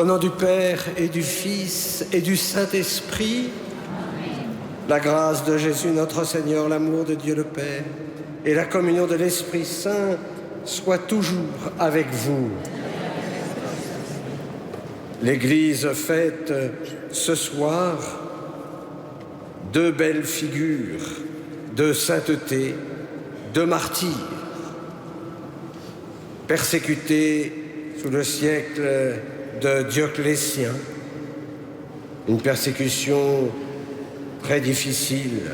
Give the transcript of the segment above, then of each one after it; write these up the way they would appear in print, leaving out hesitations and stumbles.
Au nom du Père et du Fils et du Saint-Esprit, la grâce de Jésus notre Seigneur, l'amour de Dieu le Père et la communion de l'Esprit Saint soient toujours avec vous. L'Église fête ce soir deux belles figures de sainteté, de martyrs, persécutés sous le siècle de Dioclétien, une persécution très difficile,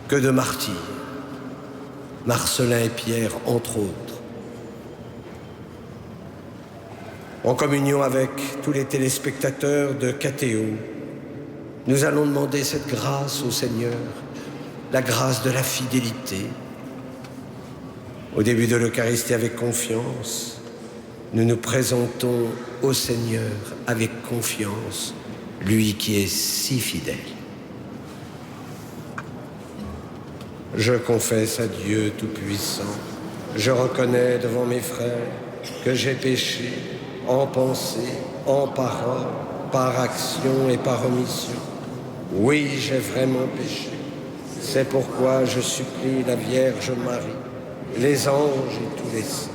que de martyrs, Marcellin et Pierre entre autres. En communion avec tous les téléspectateurs de KTO, nous allons demander cette grâce au Seigneur, la grâce de la fidélité. Au début de l'Eucharistie, avec confiance, nous nous présentons au Seigneur avec confiance, lui qui est si fidèle. Je confesse à Dieu Tout-Puissant, je reconnais devant mes frères que j'ai péché en pensée, en parole, par action et par omission. Oui, j'ai vraiment péché. C'est pourquoi je supplie la Vierge Marie, les anges et tous les saints,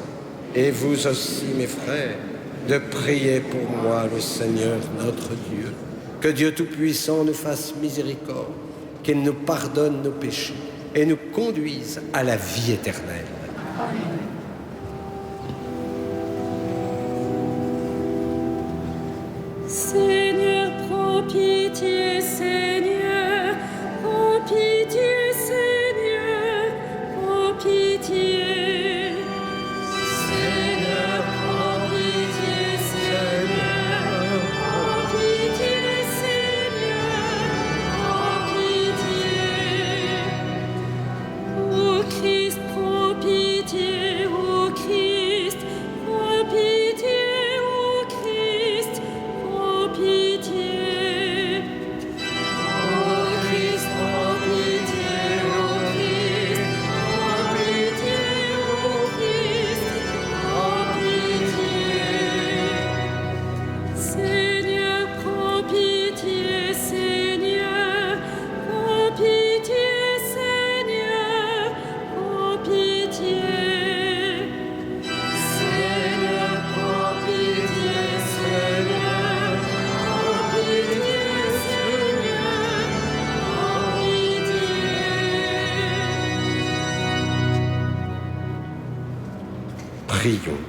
et vous aussi, mes frères, de prier pour moi le Seigneur notre Dieu. Que Dieu Tout-Puissant nous fasse miséricorde, qu'il nous pardonne nos péchés et nous conduise à la vie éternelle. Amen. Seigneur, prends pitié, Seigneur, prends pitié, Seigneur, prends pitié. Seigneur, prends pitié, Seigneur, prends pitié, Seigneur, prends pitié. Ô Christ, prends pitié, ô Christ, prends pitié, ô Christ. Pitié. Ô Christ, prends pitié, ô Christ, prends pitié, ô Christ, prends pitié. Seigneur, prends pitié, Seigneur, prends pitié, Seigneur, prends pitié. Seigneur, prends pitié, Seigneur. Prions.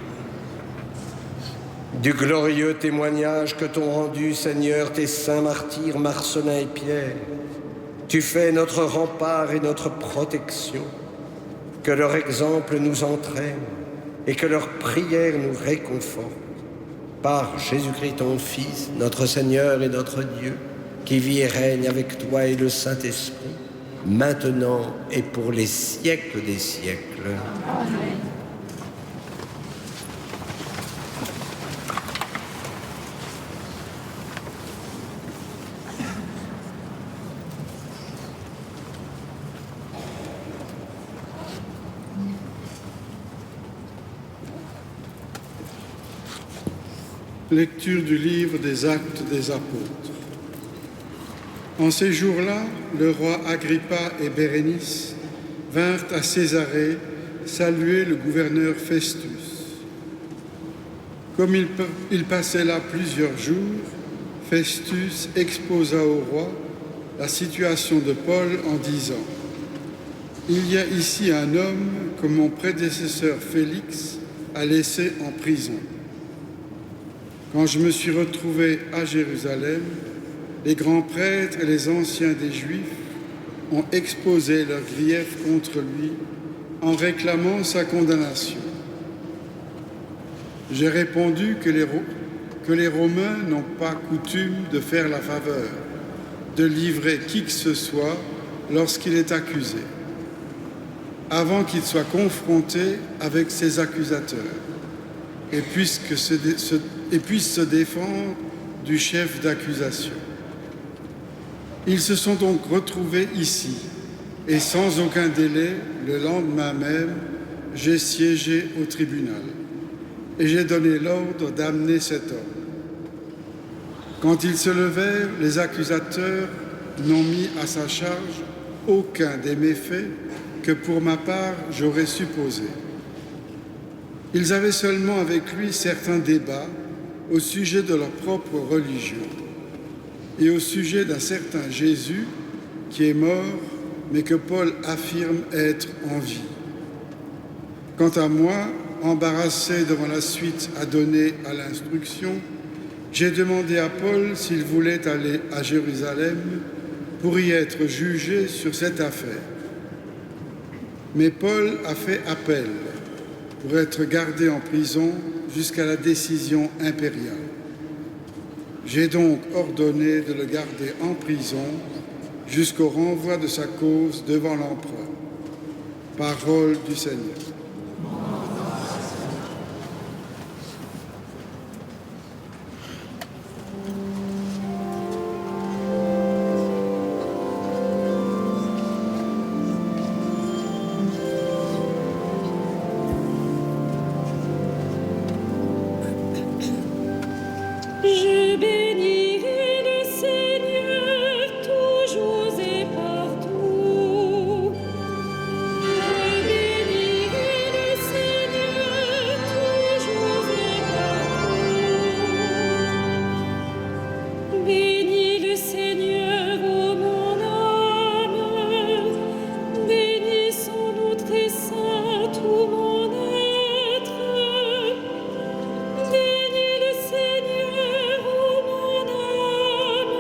Du glorieux témoignage que t'ont rendu, Seigneur, tes saints martyrs Marcellin et Pierre, tu fais notre rempart et notre protection. Que leur exemple nous entraîne et que leur prière nous réconforte. Par Jésus-Christ, ton Fils, notre Seigneur et notre Dieu, qui vit et règne avec toi et le Saint-Esprit, maintenant et pour les siècles des siècles. Amen. Lecture du livre des Actes des Apôtres. En ces jours-là, le roi Agrippa et Bérénice vinrent à Césarée saluer le gouverneur Festus. Comme il passait là plusieurs jours, Festus exposa au roi la situation de Paul en disant : « Il y a ici un homme que mon prédécesseur Félix a laissé en prison. Quand je me suis retrouvé à Jérusalem, les grands prêtres et les anciens des Juifs ont exposé leurs griefs contre lui en réclamant sa condamnation. J'ai répondu que les Romains n'ont pas coutume de faire la faveur de livrer qui que ce soit lorsqu'il est accusé, avant qu'il soit confronté avec ses accusateurs et puisse se défendre du chef d'accusation. Ils se sont donc retrouvés ici, et sans aucun délai, le lendemain même, j'ai siégé au tribunal. et j'ai donné l'ordre d'amener cet homme. Quand ils se levèrent, les accusateurs n'ont mis à sa charge aucun des méfaits que pour ma part j'aurais supposé. Ils avaient seulement avec lui certains débats au sujet de leur propre religion et au sujet d'un certain Jésus qui est mort, mais que Paul affirme être en vie. Quant à moi, embarrassé devant la suite à donner à l'instruction, j'ai demandé à Paul s'il voulait aller à Jérusalem pour y être jugé sur cette affaire. Mais Paul a fait appel pour être gardé en prison jusqu'à la décision impériale. J'ai donc ordonné de le garder en prison jusqu'au renvoi de sa cause devant l'empereur. Parole du Seigneur. Je bénirai le Seigneur toujours et partout. Je bénirai le Seigneur toujours et partout. Bénis le Seigneur, ô mon âme. Bénis son nom très saint, tout mon être. Bénis le Seigneur, ô mon âme,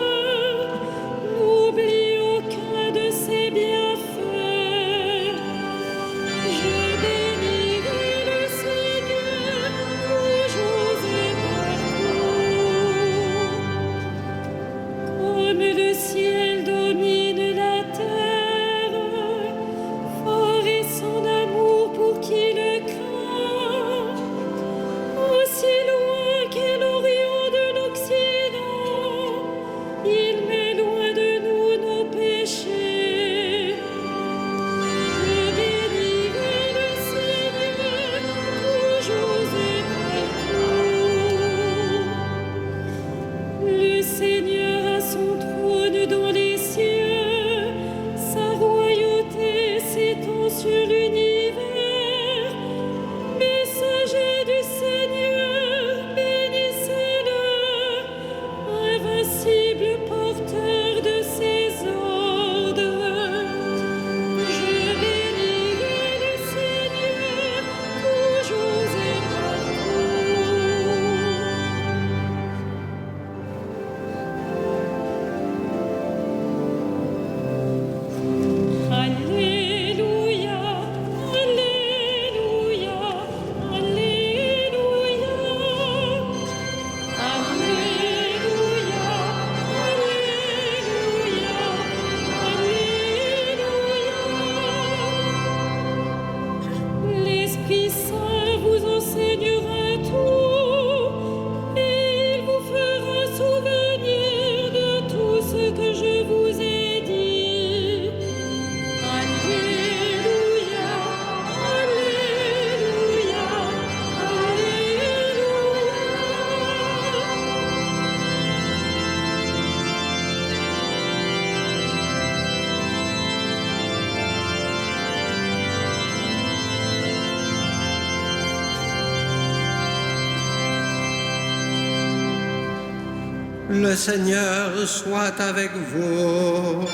n'oublie aucun de ses bienfaits. Je bénirai le Seigneur toujours et partout. Comme le ciel domine la terre, fort est son amour pour qui le craint. Aussi loin qu'est l'Orient de l'Occident, il met loin de nous nos péchés. Je bénirai le Seigneur toujours et partout. Le Seigneur a son trône dans les cieux, sa royauté s'étend sur l'univers. Messager du Seigneur, bénissez-le, invincible porteur de ses ordres. Je bénirai le Seigneur toujours et partout. Alléluia, Alléluia, Alléluia. Alléluia, Alléluia, Alléluia. L'Esprit Saint vous enseignera tout et il vous fera souvenir de tout ce que je vous ai dit. Alléluia, Alléluia, Le Seigneur soit avec vous.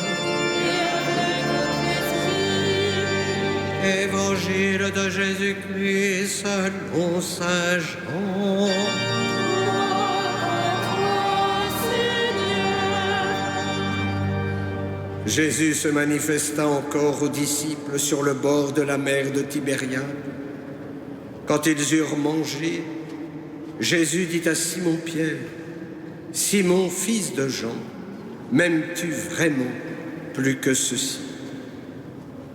Évangile de Jésus-Christ selon saint Jean. Jésus se manifesta encore aux disciples sur le bord de la mer de Tibériade. Quand ils eurent mangé, Jésus dit à Simon-Pierre, « Simon, fils de Jean, m'aimes-tu vraiment plus que ceci ?»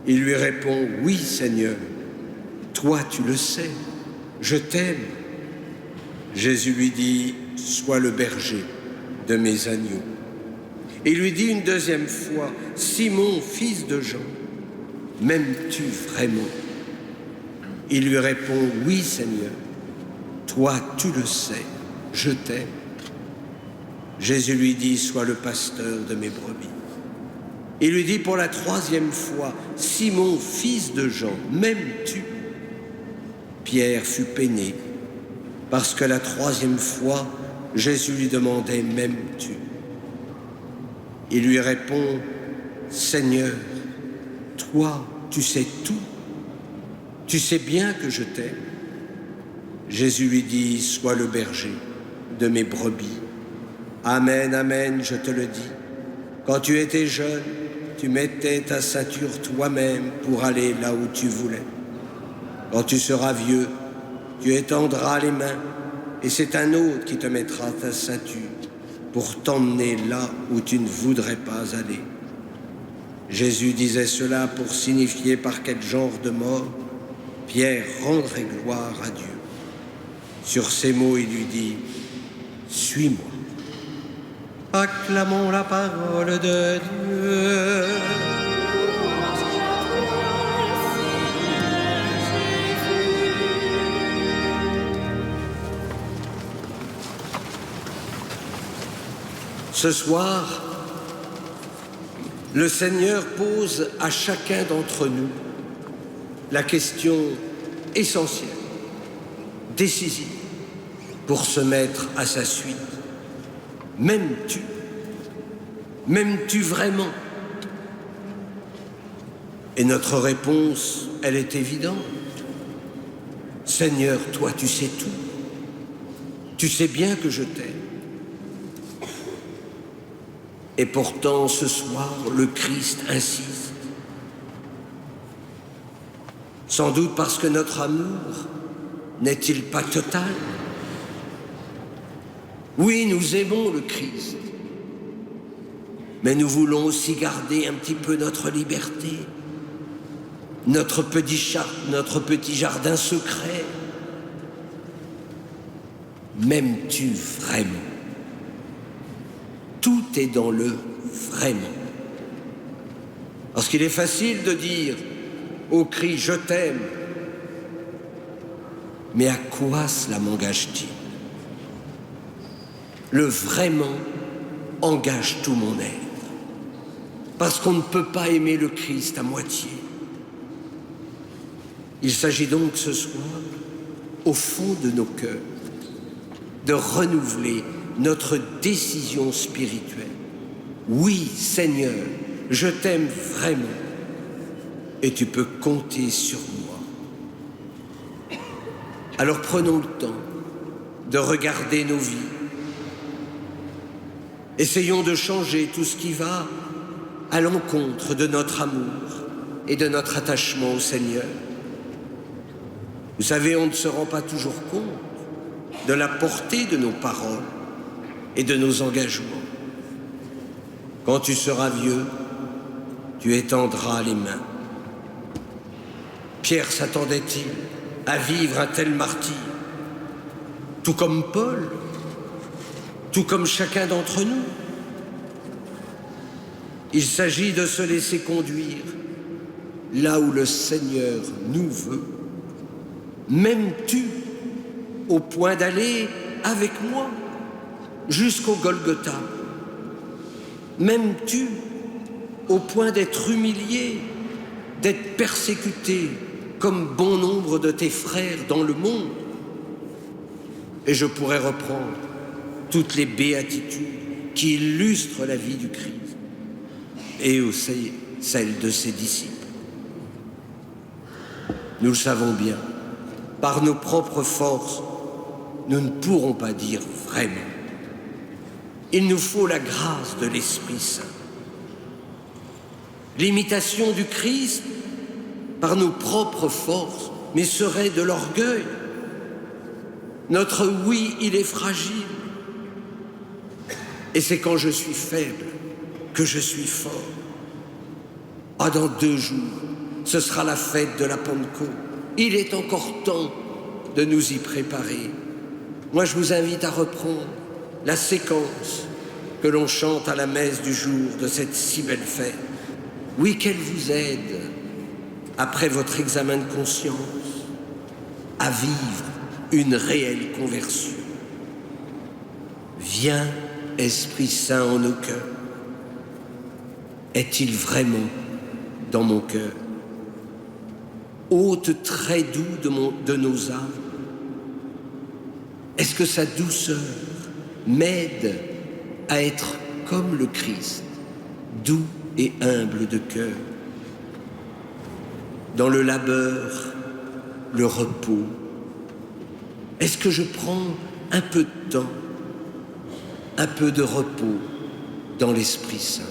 Il lui répond, « Oui, Seigneur, toi tu le sais, je t'aime. » Jésus lui dit, « Sois le berger de mes agneaux. » Et il lui dit une deuxième fois, « Simon, fils de Jean, m'aimes-tu vraiment ?» Il lui répond, « Oui, Seigneur, toi tu le sais, je t'aime. Jésus lui dit, sois le pasteur de mes brebis. Il lui dit pour la 3e fois, Simon, fils de Jean, m'aimes-tu? Pierre fut peiné, parce que la 3e fois, Jésus lui demandait, m'aimes-tu? Il lui répond, Seigneur, toi, tu sais tout. Tu sais bien que je t'aime. Jésus lui dit, sois le berger de mes brebis. Amen, amen, je te le dis. Quand tu étais jeune, tu mettais ta ceinture toi-même pour aller là où tu voulais. Quand tu seras vieux, tu étendras les mains et c'est un autre qui te mettra ta ceinture pour t'emmener là où tu ne voudrais pas aller. Jésus disait cela pour signifier par quel genre de mort Pierre rendrait gloire à Dieu. Sur ces mots, il lui dit, suis-moi. Acclamons la parole de Dieu. Ce soir, le Seigneur pose à chacun d'entre nous la question essentielle, décisive, pour se mettre à sa suite. M'aimes-tu? M'aimes-tu vraiment? Et notre réponse, elle est évidente. Seigneur, toi, tu sais tout. Tu sais bien que je t'aime. Et pourtant, ce soir, le Christ insiste. Sans doute parce que notre amour n'est-il pas total? Oui, nous aimons le Christ, mais nous voulons aussi garder un petit peu notre liberté, notre petit jardin secret. M'aimes-tu vraiment? Tout est dans le vraiment. Parce qu'il est facile de dire au cri « Je t'aime », mais à quoi cela m'engage-t-il? Le vraiment engage tout mon être. Parce qu'on ne peut pas aimer le Christ à moitié. Il s'agit donc ce soir, au fond de nos cœurs, de renouveler notre décision spirituelle. Oui, Seigneur, je t'aime vraiment et tu peux compter sur moi. Alors prenons le temps de regarder nos vies. Essayons de changer tout ce qui va à l'encontre de notre amour et de notre attachement au Seigneur. Vous savez, on ne se rend pas toujours compte de la portée de nos paroles et de nos engagements. Quand tu seras vieux, tu étendras les mains. Pierre s'attendait-il à vivre un tel martyre? Tout comme Paul, tout comme chacun d'entre nous. Il s'agit de se laisser conduire là où le Seigneur nous veut. M'aimes-tu au point d'aller avec moi jusqu'au Golgotha? M'aimes-tu au point d'être humilié, d'être persécuté comme bon nombre de tes frères dans le monde? Et je pourrais reprendre toutes les béatitudes qui illustrent la vie du Christ et aussi celle de ses disciples. Nous le savons bien, par nos propres forces, nous ne pourrons pas dire vraiment. Il nous faut la grâce de l'Esprit Saint. L'imitation du Christ, par nos propres forces, mais serait de l'orgueil. Notre oui, il est fragile. Et c'est quand je suis faible que je suis fort. Ah, dans 2 jours, ce sera la fête de la Pentecôte. Il est encore temps de nous y préparer. Moi, je vous invite à reprendre la séquence que l'on chante à la messe du jour de cette si belle fête. Oui, qu'elle vous aide, après votre examen de conscience, à vivre une réelle conversion. Viens, Esprit Saint, en nos cœurs. Est-il vraiment dans mon cœur? Hôte très doux de nos âmes, est-ce que sa douceur m'aide à être comme le Christ, doux et humble de cœur? Dans le labeur, le repos, est-ce que je prends un peu de temps, un peu de repos dans l'Esprit Saint?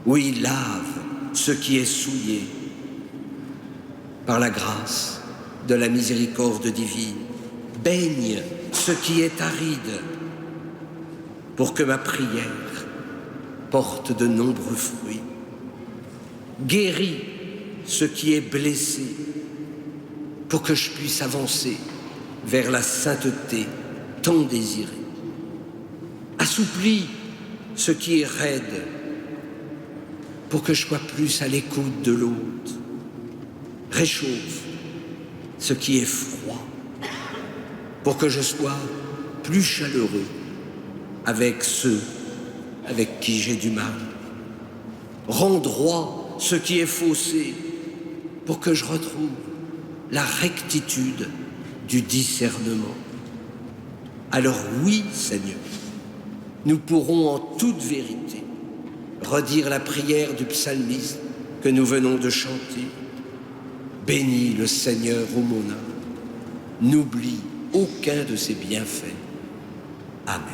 Oui, lave ce qui est souillé par la grâce de la miséricorde divine. Baigne ce qui est aride pour que ma prière porte de nombreux fruits. Guéris ce qui est blessé pour que je puisse avancer vers la sainteté tant désirée. Assouplis ce qui est raide pour que je sois plus à l'écoute de l'autre. Réchauffe ce qui est froid pour que je sois plus chaleureux avec ceux avec qui j'ai du mal. Rends droit ce qui est faussé pour que je retrouve la rectitude du discernement. Alors oui, Seigneur, nous pourrons en toute vérité redire la prière du psalmiste que nous venons de chanter. Bénis le Seigneur, ô mon âme, n'oublie aucun de ses bienfaits. Amen.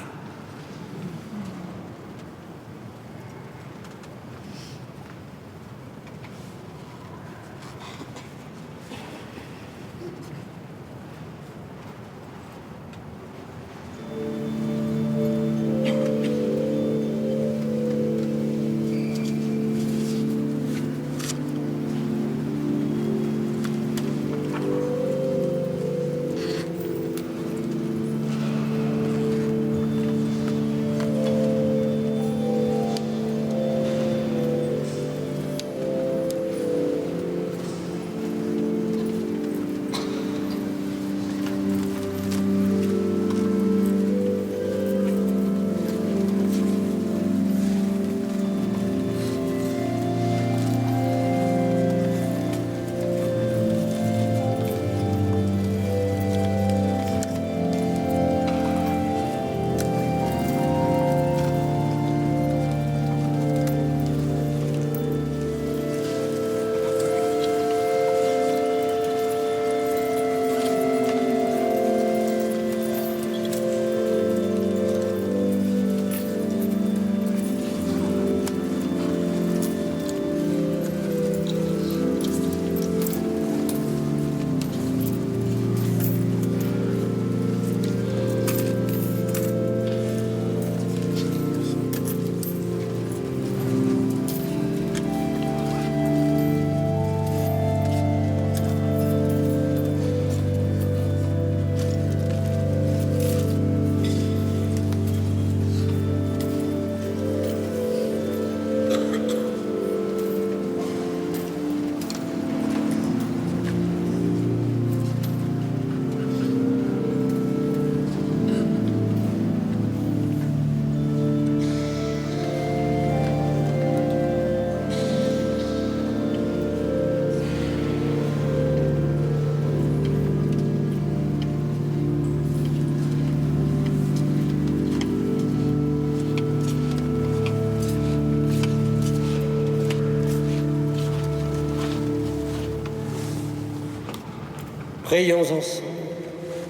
Prions ensemble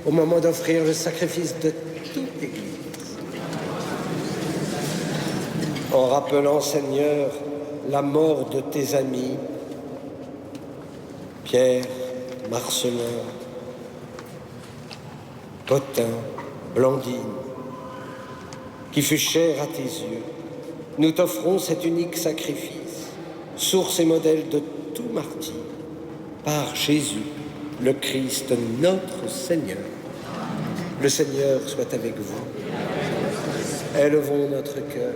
au moment d'offrir le sacrifice de toute l'Église. En rappelant, Seigneur, la mort de tes amis, Pierre, Marcelin, Potin, Blandine, qui fut cher à tes yeux, nous t'offrons cet unique sacrifice, source et modèle de tout martyr, par Jésus, le Christ, notre Seigneur. Le Seigneur soit avec vous. Élevons notre cœur.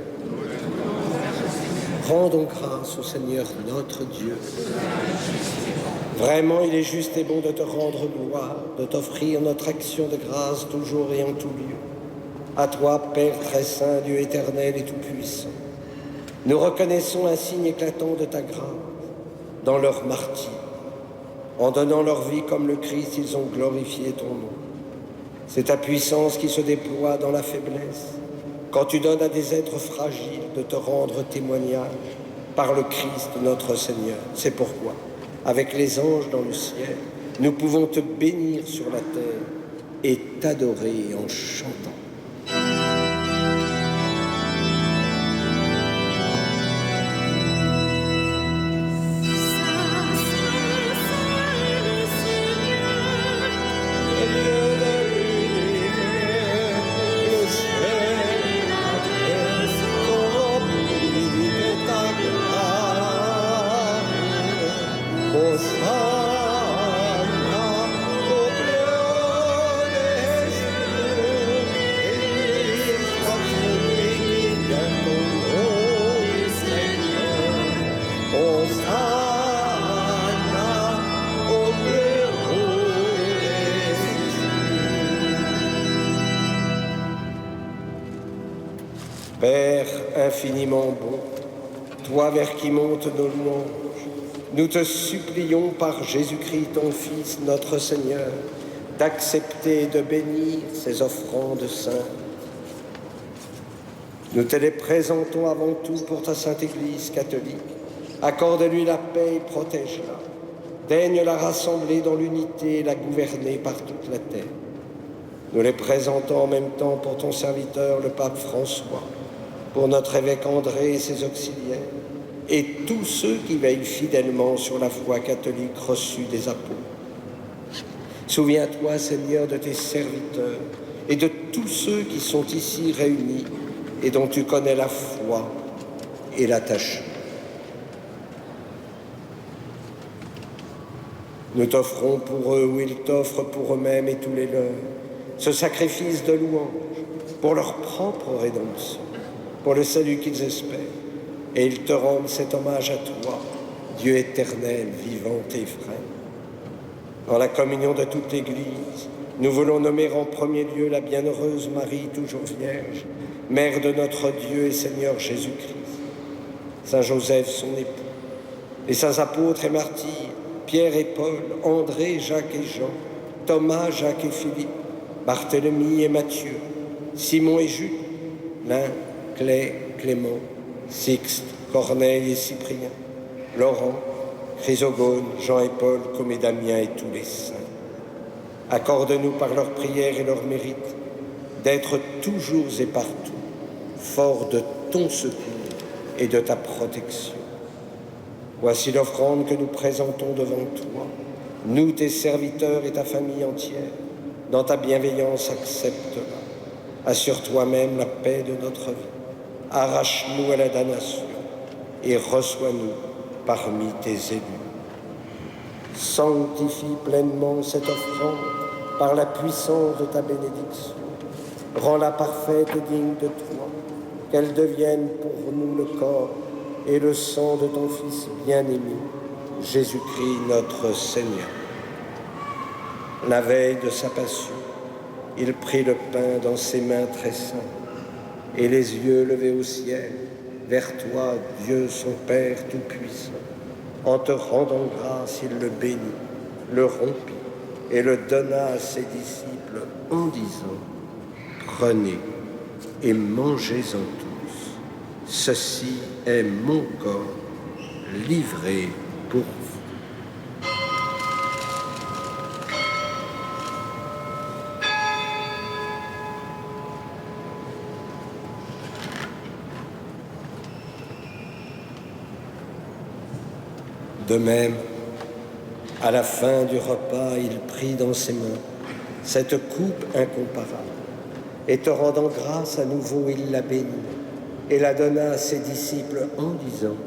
Rendons grâce au Seigneur notre Dieu. Vraiment, il est juste et bon de te rendre gloire, de t'offrir notre action de grâce toujours et en tout lieu. À toi, Père très saint, Dieu éternel et tout-puissant, nous reconnaissons un signe éclatant de ta grâce dans leur martyre. En donnant leur vie comme le Christ, ils ont glorifié ton nom. C'est ta puissance qui se déploie dans la faiblesse, quand tu donnes à des êtres fragiles de te rendre témoignage par le Christ notre Seigneur. C'est pourquoi, avec les anges dans le ciel, nous pouvons te bénir sur la terre et t'adorer en chantant. Père infiniment bon, toi vers qui montent nos louanges, nous te supplions par Jésus-Christ, ton Fils, notre Seigneur, d'accepter et de bénir ces offrandes saintes. Nous te les présentons avant tout pour ta Sainte Église catholique. Accorde-lui la paix et protège-la. Daigne la rassembler dans l'unité et la gouverner par toute la terre. Nous les présentons en même temps pour ton serviteur, le pape François, pour notre évêque André et ses auxiliaires, et tous ceux qui veillent fidèlement sur la foi catholique reçue des apôtres. Souviens-toi, Seigneur, de tes serviteurs et de tous ceux qui sont ici réunis et dont tu connais la foi et l'attachement. Nous t'offrons pour eux, ou ils t'offrent pour eux-mêmes et tous les leurs, ce sacrifice de louange pour leur propre rédemption, pour le salut qu'ils espèrent, et ils te rendent cet hommage à toi, Dieu éternel, vivant et vrai. Dans la communion de toute l'Église, nous voulons nommer en premier lieu la bienheureuse Marie, toujours vierge, Mère de notre Dieu et Seigneur Jésus-Christ, Saint Joseph, son époux, les saints apôtres et martyrs, Pierre et Paul, André, Jacques et Jean, Thomas, Jacques et Philippe, Barthélemy et Matthieu, Simon et Jules, Lin, Clay, Clément, Sixte, Corneille et Cyprien, Laurent, Chrysogone, Jean et Paul, comme et Damien et tous les saints. Accorde-nous par leurs prières et leurs mérites d'être toujours et partout forts de ton secours et de ta protection. Voici l'offrande que nous présentons devant toi, nous tes serviteurs et ta famille entière. Dans ta bienveillance, accepte-la. Assure toi-même la paix de notre vie. Arrache-nous à la damnation et reçois-nous parmi tes élus. Sanctifie pleinement cette offrande par la puissance de ta bénédiction. Rends-la parfaite et digne de toi, qu'elle devienne pour nous le corps et le sang de ton Fils bien-aimé, Jésus-Christ notre Seigneur. La veille de sa passion, il prit le pain dans ses mains très saintes, et les yeux levés au ciel, vers toi, Dieu son Père Tout-Puissant. En te rendant grâce, il le bénit, le rompit et le donna à ses disciples en disant : prenez et mangez-en tous. Ceci est mon corps livré pour vous. De même, à la fin du repas, il prit dans ses mains cette coupe incomparable, et te rendant grâce à nouveau, il la bénit, et la donna à ses disciples en disant :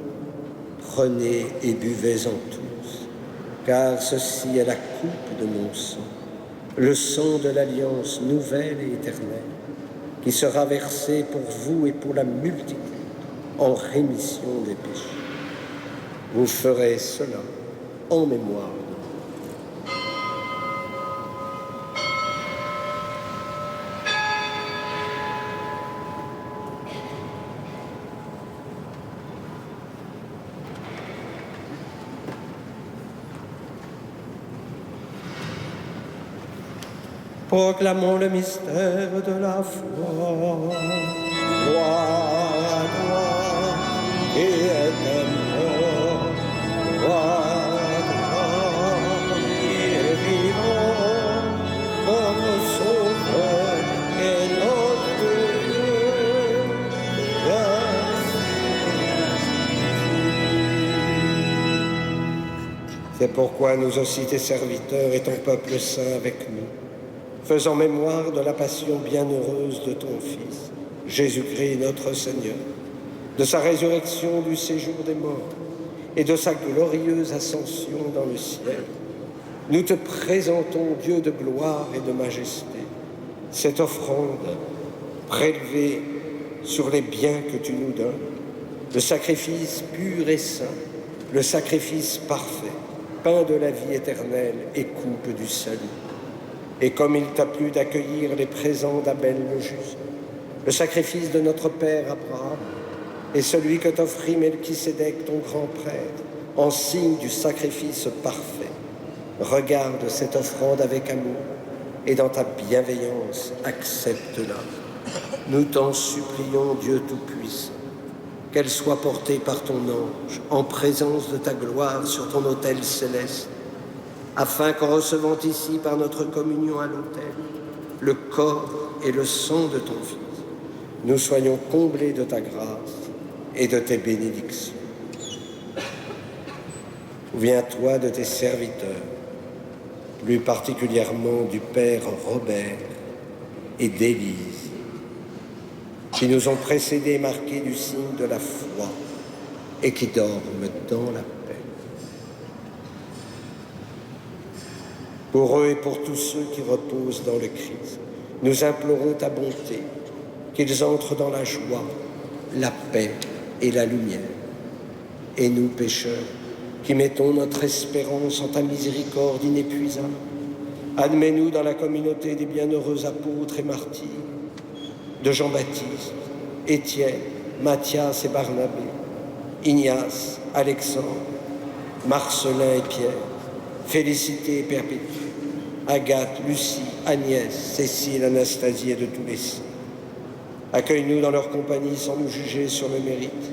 prenez et buvez-en tous, car ceci est la coupe de mon sang, le sang de l'alliance nouvelle et éternelle, qui sera versé pour vous et pour la multitude en rémission des péchés. Vous ferez cela en mémoire de moi. Proclamons le mystère de la foi. Gloire à toi qui es mort. Gloire à toi qui es vivant. Notre Sauveur et notre Dieu. C'est pourquoi nous aussi, tes serviteurs et ton peuple saint avec nous, faisant mémoire de la passion bienheureuse de ton Fils, Jésus-Christ notre Seigneur, de sa résurrection du séjour des morts et de sa glorieuse ascension dans le ciel, nous te présentons, Dieu de gloire et de majesté, cette offrande prélevée sur les biens que tu nous donnes, le sacrifice pur et saint, le sacrifice parfait, pain de la vie éternelle et coupe du salut. Et comme il t'a plu d'accueillir les présents d'Abel le juste, le sacrifice de notre père Abraham et celui que t'offrit Melchisédek, ton grand prêtre, en signe du sacrifice parfait, regarde cette offrande avec amour et dans ta bienveillance accepte-la. Nous t'en supplions, Dieu Tout-Puissant, qu'elle soit portée par ton ange en présence de ta gloire sur ton autel céleste, afin qu'en recevant ici par notre communion à l'autel le corps et le sang de ton Fils, nous soyons comblés de ta grâce et de tes bénédictions. Souviens-toi de tes serviteurs, plus particulièrement du Père Robert et d'Élise, qui nous ont précédés et marqués du signe de la foi et qui dorment dans la paix. Pour eux et pour tous ceux qui reposent dans le Christ, nous implorons ta bonté, qu'ils entrent dans la joie, la paix et la lumière. Et nous, pécheurs, qui mettons notre espérance en ta miséricorde inépuisable, admets-nous dans la communauté des bienheureux apôtres et martyrs, de Jean-Baptiste, Étienne, Matthias et Barnabé, Ignace, Alexandre, Marcelin et Pierre, Félicité et Perpétue, Agathe, Lucie, Agnès, Cécile, Anastasie et de tous les saints. Accueille-nous dans leur compagnie sans nous juger sur le mérite,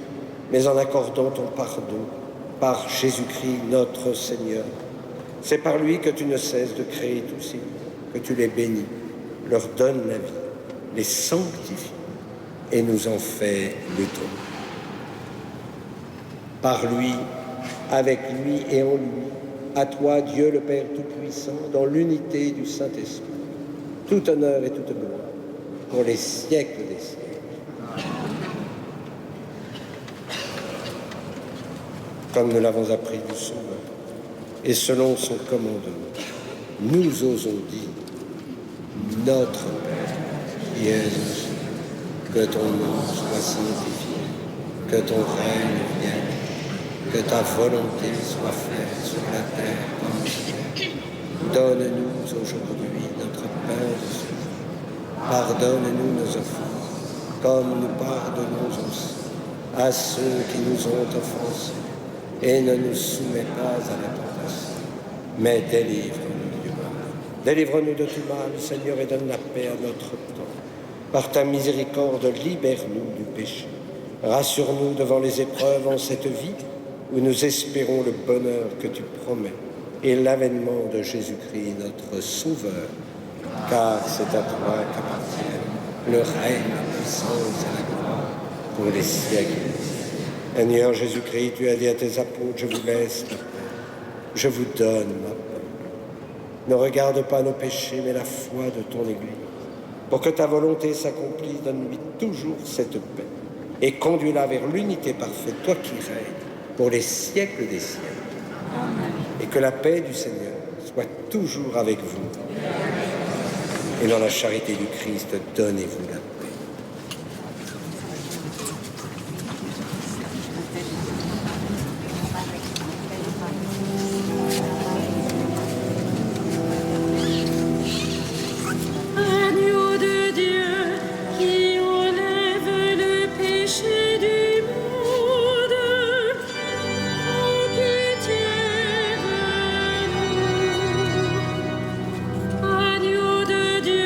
mais en accordant ton pardon par Jésus-Christ notre Seigneur. C'est par lui que tu ne cesses de créer tous ces lieux, que tu les bénis, leur donnes la vie, les sanctifies et nous en fais le don. Par lui, avec lui et en lui, à toi, Dieu le Père Tout-Puissant, dans l'unité du Saint-Esprit, tout honneur et toute gloire, pour les siècles des siècles. Comme nous l'avons appris du Sauveur, et selon son commandement, nous osons dire, notre Père, qui es aux cieux, que ton nom soit sanctifié, que ton règne vienne, que ta volonté soit faite sur la terre comme au ciel. Donne-nous aujourd'hui notre pain de ce jour. Pardonne-nous nos offenses, comme nous pardonnons aussi à ceux qui nous ont offensés. Et ne nous soumets pas à la tentation, mais délivre-nous du mal. Délivre-nous de tout mal, Seigneur, et donne la paix à notre temps. Par ta miséricorde, libère-nous du péché. Rassure-nous devant les épreuves en cette vie, où nous espérons le bonheur que tu promets et l'avènement de Jésus-Christ, notre Sauveur. Car c'est à toi qu'appartiennent le règne, la puissance et la gloire pour les siècles. Seigneur Jésus-Christ, tu as dit à tes apôtres, je vous laisse la paix, je vous donne ma paix. Ne regarde pas nos péchés, mais la foi de ton Église. Pour que ta volonté s'accomplisse, donne-lui toujours cette paix et conduis-la vers l'unité parfaite, toi qui règnes pour les siècles des siècles. Amen. Et que la paix du Seigneur soit toujours avec vous. Et dans la charité du Christ, donnez-vous la paix. Agneau de Dieu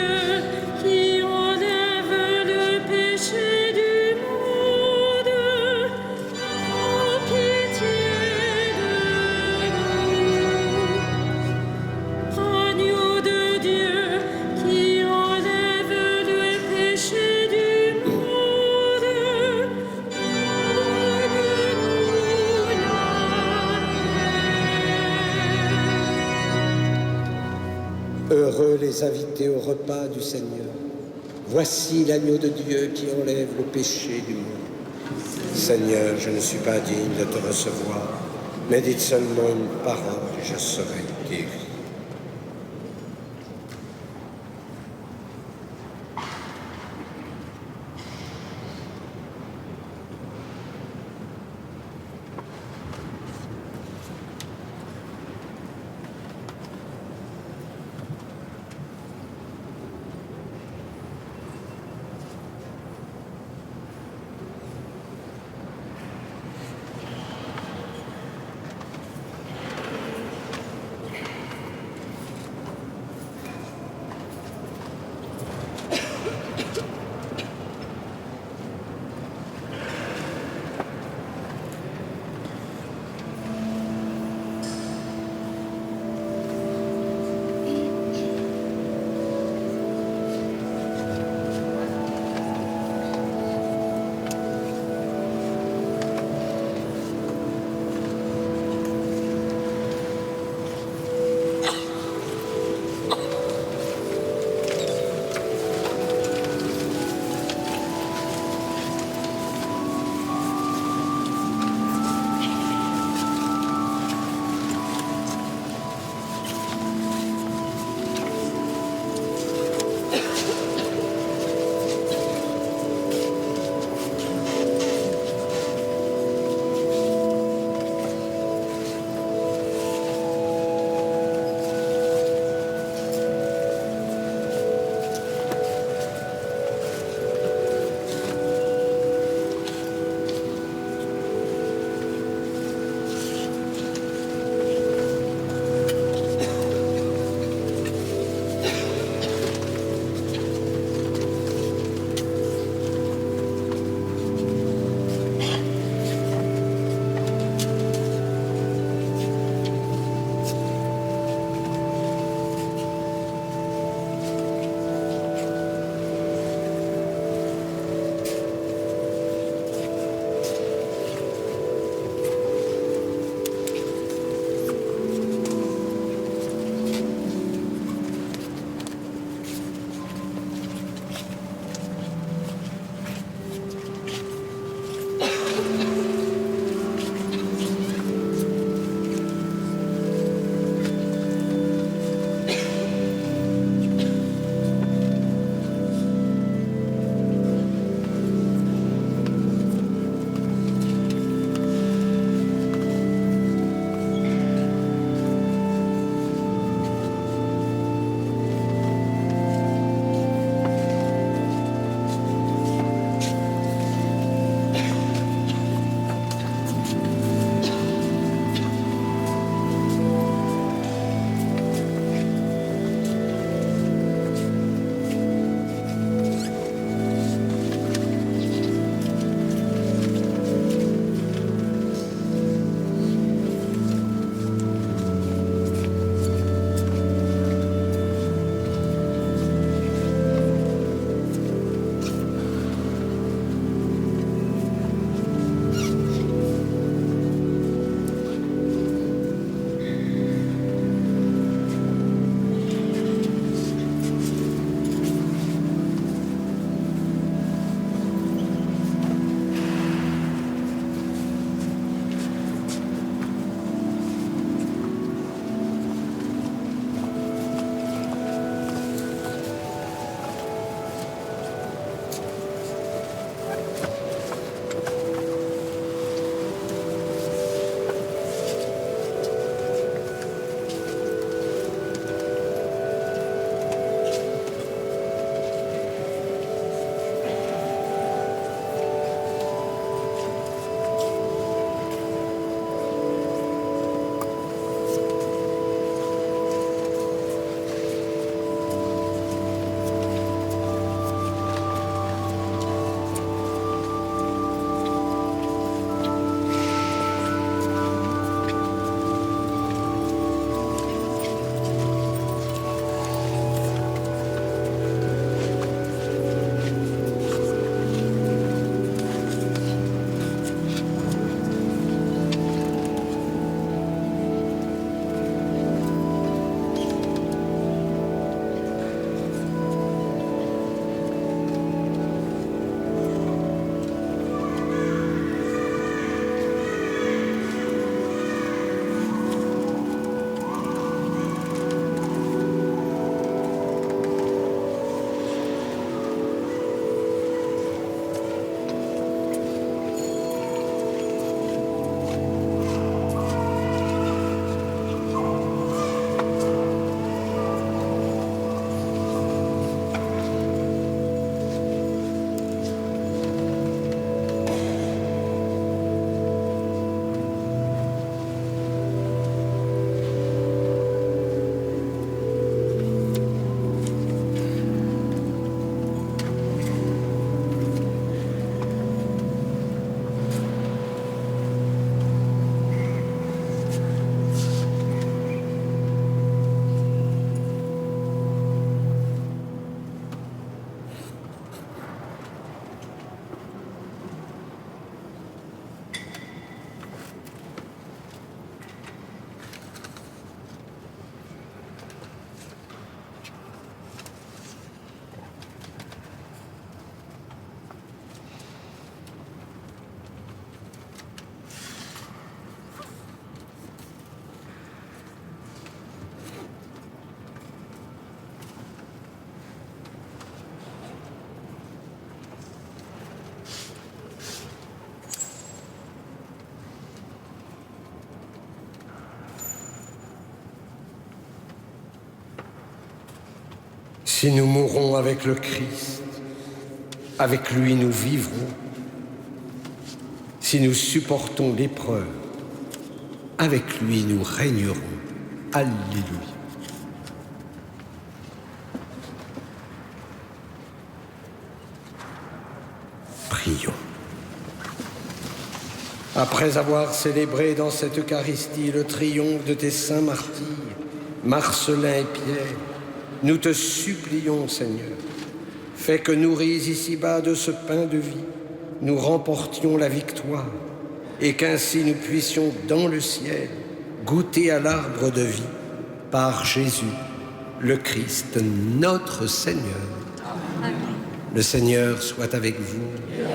Heureux les invités au repas du Seigneur. Voici l'agneau de Dieu qui enlève le péché du monde. Seigneur, je ne suis pas digne de te recevoir, mais dites seulement une parole et je serai guéri. Si nous mourons avec le Christ, avec lui nous vivrons. Si nous supportons l'épreuve, avec lui nous régnerons. Alléluia. Prions. Après avoir célébré dans cette Eucharistie le triomphe de tes saints martyrs, Marcellin et Pierre, nous te supplions, Seigneur, fais que nourris ici-bas de ce pain de vie, nous remportions la victoire et qu'ainsi nous puissions dans le ciel goûter à l'arbre de vie par Jésus, le Christ, notre Seigneur. Amen. Le Seigneur soit avec vous.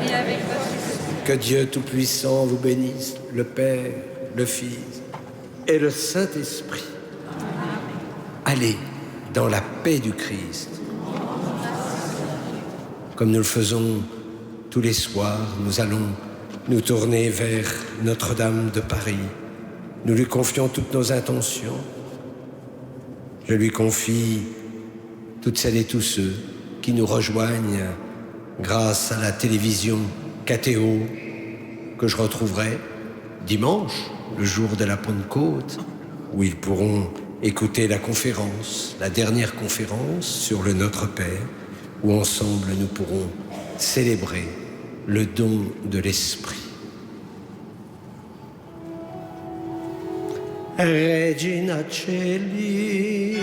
Et avec votre esprit. Que Dieu Tout-Puissant vous bénisse, le Père, le Fils et le Saint-Esprit. Allez dans la paix du Christ. Comme nous le faisons tous les soirs, nous allons nous tourner vers Notre-Dame de Paris. Nous lui confions toutes nos intentions. Je lui confie toutes celles et tous ceux qui nous rejoignent grâce à la télévision KTO, que je retrouverai dimanche, le jour de la Pentecôte, où ils pourront écouter la conférence, la dernière conférence sur le Notre Père, où ensemble nous pourrons célébrer le don de l'Esprit. Regina Celi,